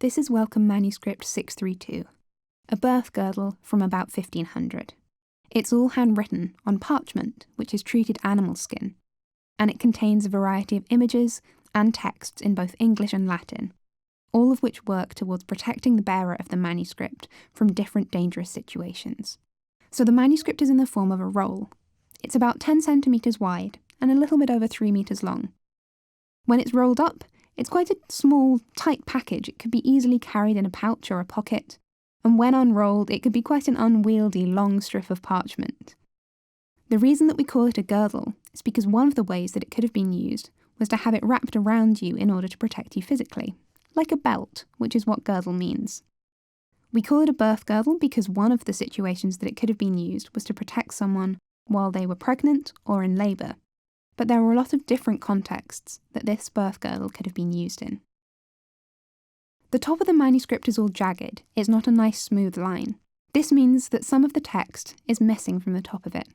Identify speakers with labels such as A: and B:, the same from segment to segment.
A: This is Wellcome Manuscript 632, a birth girdle from about 1500. It's all handwritten on parchment, which is treated animal skin, and it contains a variety of images and texts in both English and Latin, all of which work towards protecting the bearer of the manuscript from different dangerous situations. So the manuscript is in the form of a roll. It's about 10 centimetres wide and a little bit over 3 metres long. When it's rolled up, it's quite a small, tight package. It could be easily carried in a pouch or a pocket, and when unrolled, it could be quite an unwieldy, long strip of parchment. The reason that we call it a girdle is because one of the ways that it could have been used was to have it wrapped around you in order to protect you physically, like a belt, which is what girdle means. We call it a birth girdle because one of the situations that it could have been used was to protect someone while they were pregnant or in labour. But there were a lot of different contexts that this birth girdle could have been used in. The top of the manuscript is all jagged. It's not a nice smooth line. This means that some of the text is missing from the top of it.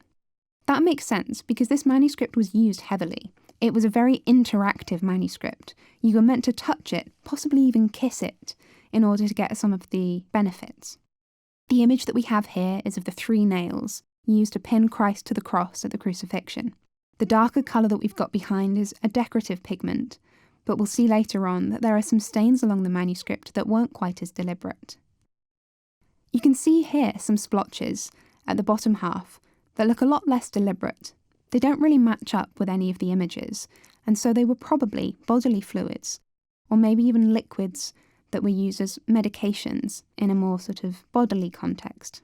A: That makes sense because this manuscript was used heavily. It was a very interactive manuscript. You were meant to touch it, possibly even kiss it, in order to get some of the benefits. The image that we have here is of the 3 nails used to pin Christ to the cross at the crucifixion. The darker colour that we've got behind is a decorative pigment, but we'll see later on that there are some stains along the manuscript that weren't quite as deliberate. You can see here some splotches at the bottom half that look a lot less deliberate. They don't really match up with any of the images, and so they were probably bodily fluids, or maybe even liquids that were used as medications in a more sort of bodily context.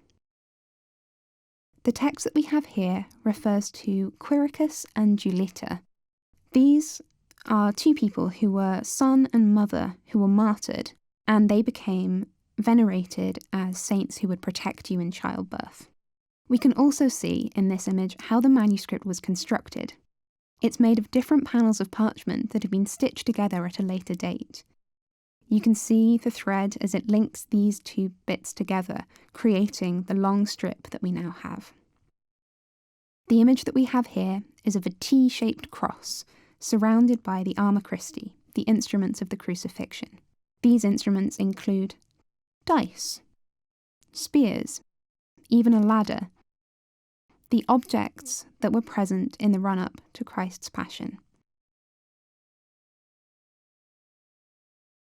A: The text that we have here refers to Quiricus and Julitta. These are 2 people who were son and mother who were martyred, and they became venerated as saints who would protect you in childbirth. We can also see in this image how the manuscript was constructed. It's made of different panels of parchment that have been stitched together at a later date. You can see the thread as it links these 2 bits together, creating the long strip that we now have. The image that we have here is of a T-shaped cross, surrounded by the Arma Christi, the instruments of the crucifixion. These instruments include dice, spears, even a ladder, the objects that were present in the run-up to Christ's Passion.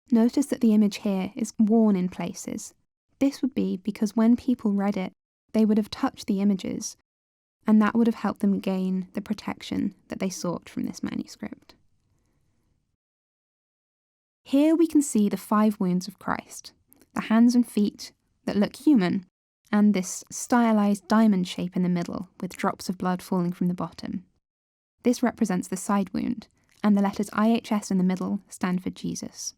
A: Notice that the image here is worn in places. This would be because when people read it, they would have touched the images, and that would have helped them gain the protection that they sought from this manuscript. Here we can see the 5 wounds of Christ, the hands and feet that look human, and this stylized diamond shape in the middle with drops of blood falling from the bottom. This represents the side wound, and the letters IHS in the middle stand for Jesus.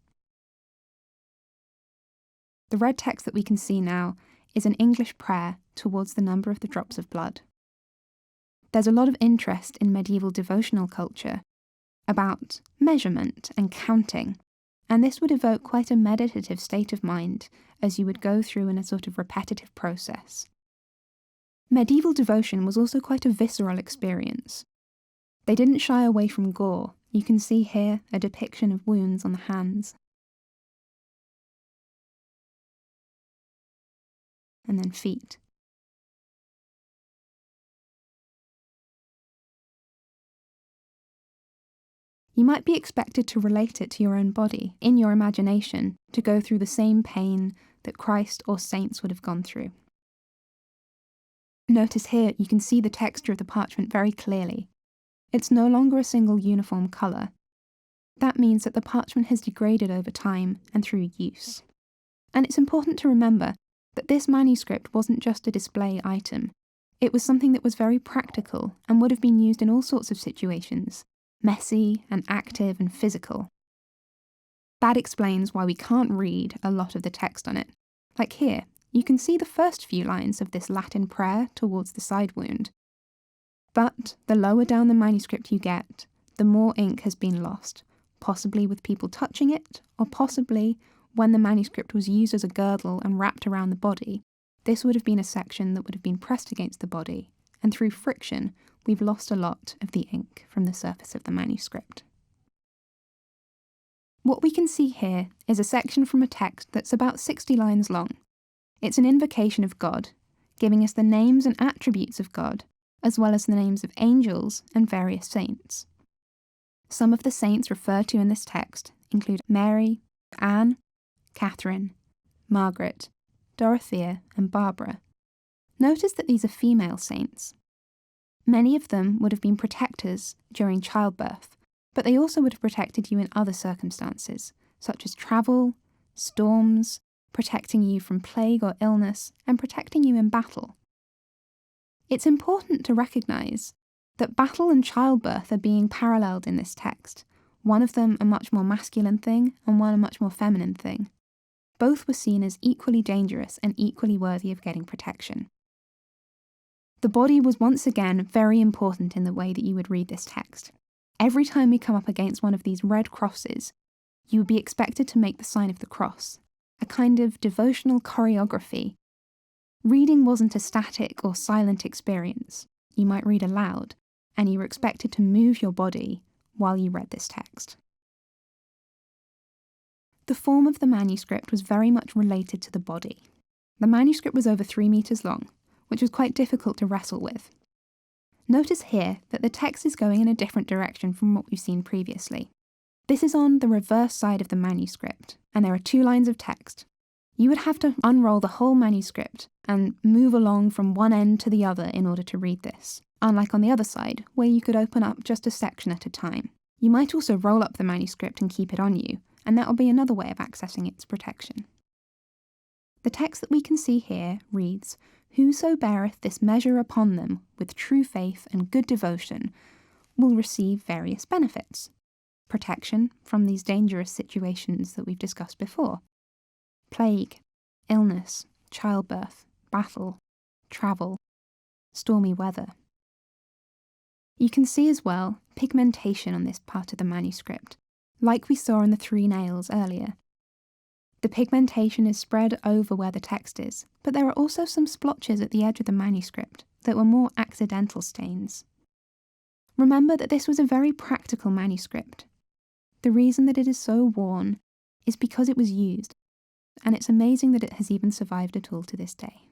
A: The red text that we can see now is an English prayer towards the number of the drops of blood. There's a lot of interest in medieval devotional culture about measurement and counting, and this would evoke quite a meditative state of mind as you would go through in a sort of repetitive process. Medieval devotion was also quite a visceral experience. They didn't shy away from gore. You can see here a depiction of wounds on the hands. And then feet. You might be expected to relate it to your own body, in your imagination, to go through the same pain that Christ or saints would have gone through. Notice here you can see the texture of the parchment very clearly. It's no longer a single uniform colour. That means that the parchment has degraded over time and through use. And it's important to remember that this manuscript wasn't just a display item. It was something that was very practical and would have been used in all sorts of situations, messy and active and physical. That explains why we can't read a lot of the text on it. Like here, you can see the first few lines of this Latin prayer towards the side wound. But the lower down the manuscript you get, the more ink has been lost, possibly with people touching it, or possibly when the manuscript was used as a girdle and wrapped around the body. This would have been a section that would have been pressed against the body, and through friction, we've lost a lot of the ink from the surface of the manuscript. What we can see here is a section from a text that's about 60 lines long. It's an invocation of God, giving us the names and attributes of God, as well as the names of angels and various saints. Some of the saints referred to in this text include Mary, Anne, Catherine, Margaret, Dorothea, and Barbara. Notice that these are female saints. Many of them would have been protectors during childbirth, but they also would have protected you in other circumstances, such as travel, storms, protecting you from plague or illness, and protecting you in battle. It's important to recognise that battle and childbirth are being paralleled in this text, one of them a much more masculine thing and one a much more feminine thing. Both were seen as equally dangerous and equally worthy of getting protection. The body was once again very important in the way that you would read this text. Every time we come up against one of these red crosses, you would be expected to make the sign of the cross, a kind of devotional choreography. Reading wasn't a static or silent experience. You might read aloud, and you were expected to move your body while you read this text. The form of the manuscript was very much related to the body. The manuscript was over 3 meters long, which was quite difficult to wrestle with. Notice here that the text is going in a different direction from what we've seen previously. This is on the reverse side of the manuscript, and there are 2 lines of text. You would have to unroll the whole manuscript and move along from one end to the other in order to read this, unlike on the other side, where you could open up just a section at a time. You might also roll up the manuscript and keep it on you, and that will be another way of accessing its protection. The text that we can see here reads, "Whoso beareth this measure upon them with true faith and good devotion will receive various benefits. Protection from these dangerous situations that we've discussed before. Plague, illness, childbirth, battle, travel, stormy weather." You can see as well pigmentation on this part of the manuscript, like we saw on the 3 nails earlier. The pigmentation is spread over where the text is, but there are also some splotches at the edge of the manuscript that were more accidental stains. Remember that this was a very practical manuscript. The reason that it is so worn is because it was used, and it's amazing that it has even survived at all to this day.